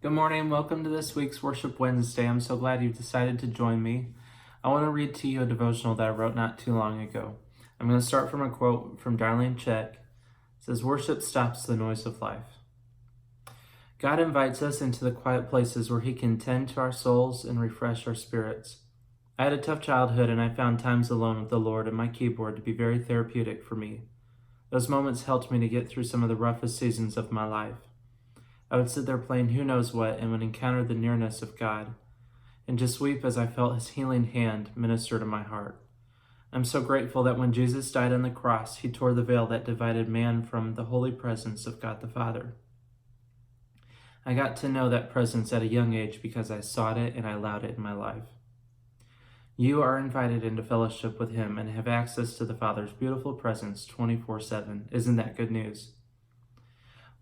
Good morning. Welcome to this week's Worship Wednesday. I'm so glad you've decided to join me. I want to read to you a devotional that I wrote not too long ago. I'm going to start from a quote from Darlene Cech. It says, "Worship stops the noise of life." God invites us into the quiet places where He can tend to our souls and refresh our spirits. I had a tough childhood, and I found times alone with the Lord and my keyboard to be very therapeutic for me. Those moments helped me to get through some of the roughest seasons of my life. I would sit there playing who knows what and would encounter the nearness of God and just weep as I felt His healing hand minister to my heart. I'm so grateful that when Jesus died on the cross, He tore the veil that divided man from the holy presence of God the Father. I got to know that presence at a young age because I sought it and I allowed it in my life. You are invited into fellowship with Him and have access to the Father's beautiful presence 24/7. Isn't that good news?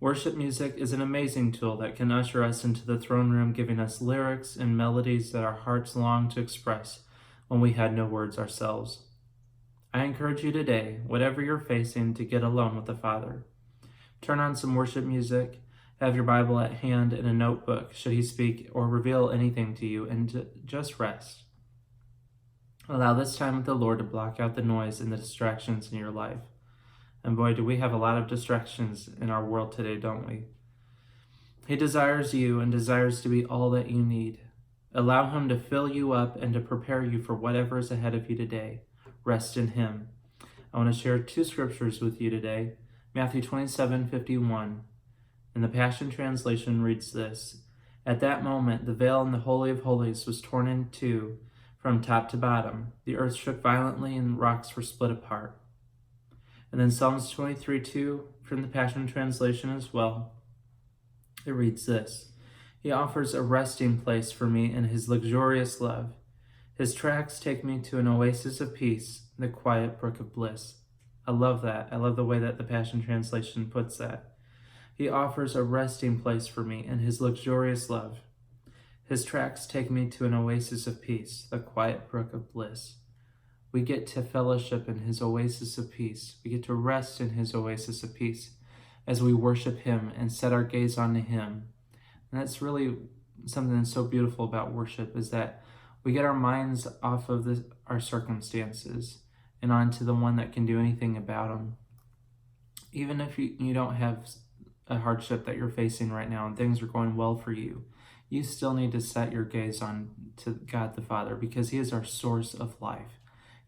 Worship music is an amazing tool that can usher us into the throne room, giving us lyrics and melodies that our hearts long to express when we had no words ourselves. I encourage you today, whatever you're facing, to get alone with the Father. Turn on some worship music, have your Bible at hand and a notebook should He speak or reveal anything to you, and just rest. Allow this time with the Lord to block out the noise and the distractions in your life. And boy, do we have a lot of distractions in our world today, don't we? He desires you and desires to be all that you need. Allow Him to fill you up and to prepare you for whatever is ahead of you today. Rest in Him. I want to share two scriptures with you today. Matthew 27:51. In the Passion Translation reads this: "At that moment, the veil in the Holy of Holies was torn in two from top to bottom. The earth shook violently and rocks were split apart." And then Psalms 23:2 from the Passion Translation as well. It reads this: "He offers a resting place for me in His luxurious love. His tracks take me to an oasis of peace, the quiet brook of bliss." I love that. I love the way that the Passion Translation puts that. He offers a resting place for me in His luxurious love. His tracks take me to an oasis of peace, the quiet brook of bliss. We get to fellowship in His oasis of peace. We get to rest in His oasis of peace as we worship Him and set our gaze onto Him. And that's really something that's so beautiful about worship, is that we get our minds off of our circumstances and onto the one that can do anything about them. Even if you don't have a hardship that you're facing right now and things are going well for you, you still need to set your gaze on to God the Father, because He is our source of life.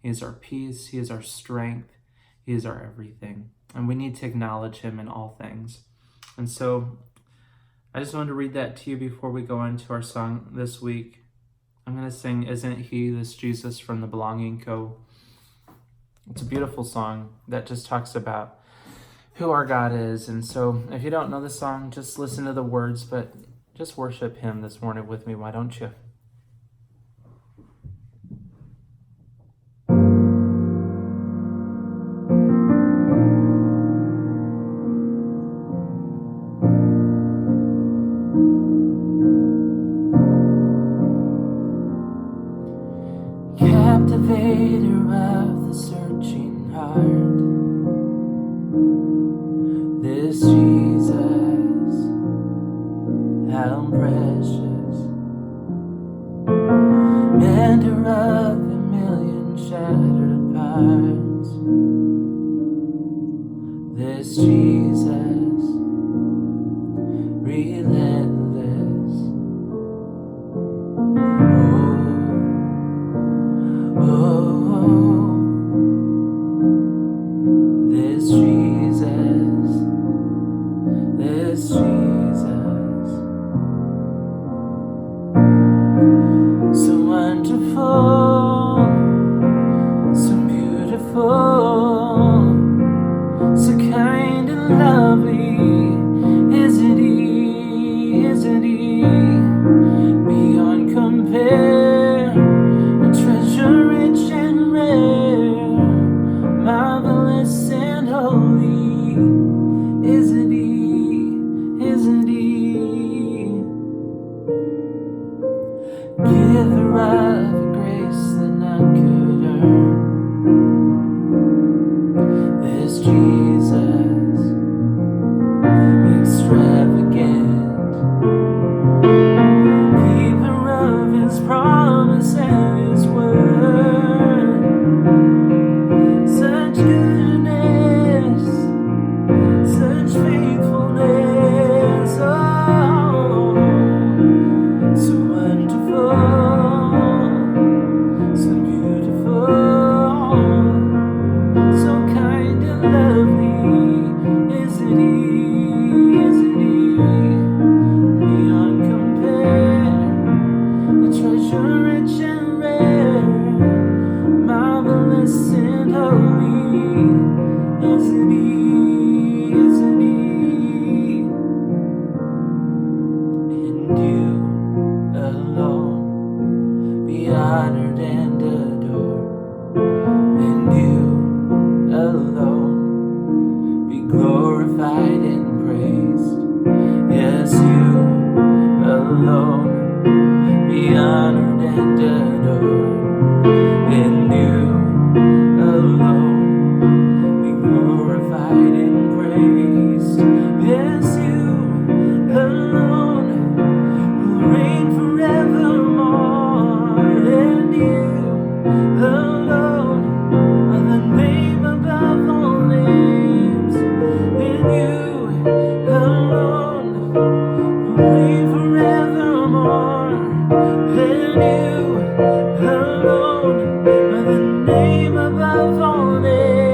He is our peace. He is our strength. He is our everything. And we need to acknowledge Him in all things. And so I just wanted to read that to you before we go into our song this week. I'm going to sing "Isn't He This Jesus" from the Belonging Co. It's a beautiful song that just talks about who our God is. And so if you don't know the song, just listen to the words, but just worship Him this morning with me. Why don't you? Captivator of the searching heart, this Jesus, how precious, mender of a million shattered parts, this Jesus, relentless, oh, this Jesus, this Jesus, so wonderful, so beautiful, so kind and lovely. Isn't He, isn't He, beyond compare, a treasure rich and rare, marvelous and holy. Isn't He, isn't He, giver of a grace that none could earn, this Jesus, extravagant, and you alone be honored and adored, and you alone be glorified and praised. Yes, you alone be honored and adored, and you alone be glorified and praised. Yes, you alone will reign forevermore, and you alone are the name above all names, and you alone will reign forevermore, and you alone are the name above all names.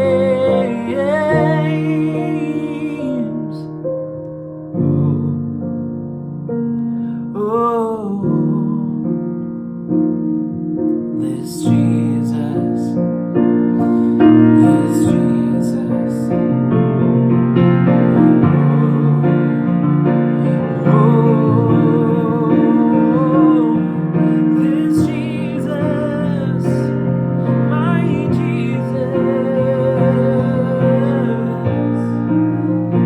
Oh, this Jesus, this Jesus. Oh, this Jesus, my Jesus,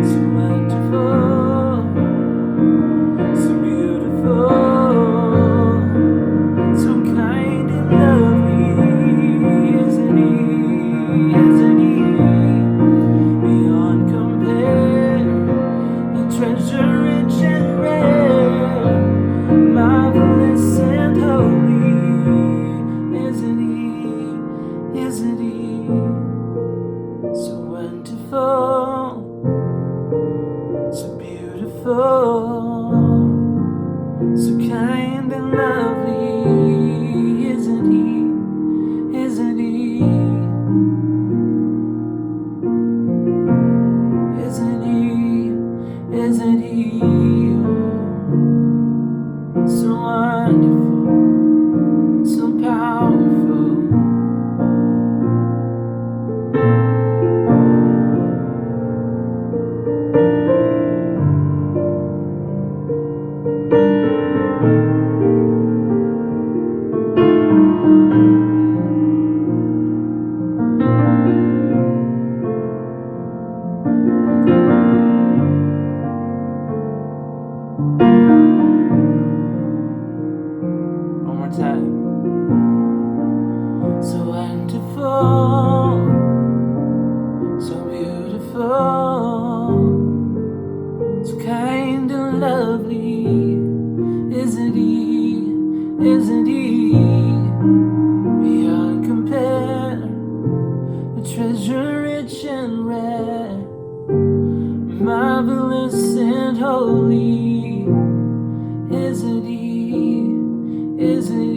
so wonderful, so beautiful, so kind and lovely, isn't he? Isn't he? Beyond compare, a treasure rich and rare, marvelous and holy, isn't he? Isn't he? So wonderful, so beautiful, so kind and lovely, isn't he? Isn't he? Isn't he? Isn't he? So wonderful, so powerful. One more time. So wonderful, so beautiful, so kind and lovely, isn't he? Isn't he? Beyond compare, a treasure rich and rare, marvelous and holy, isn't he? Isn't he?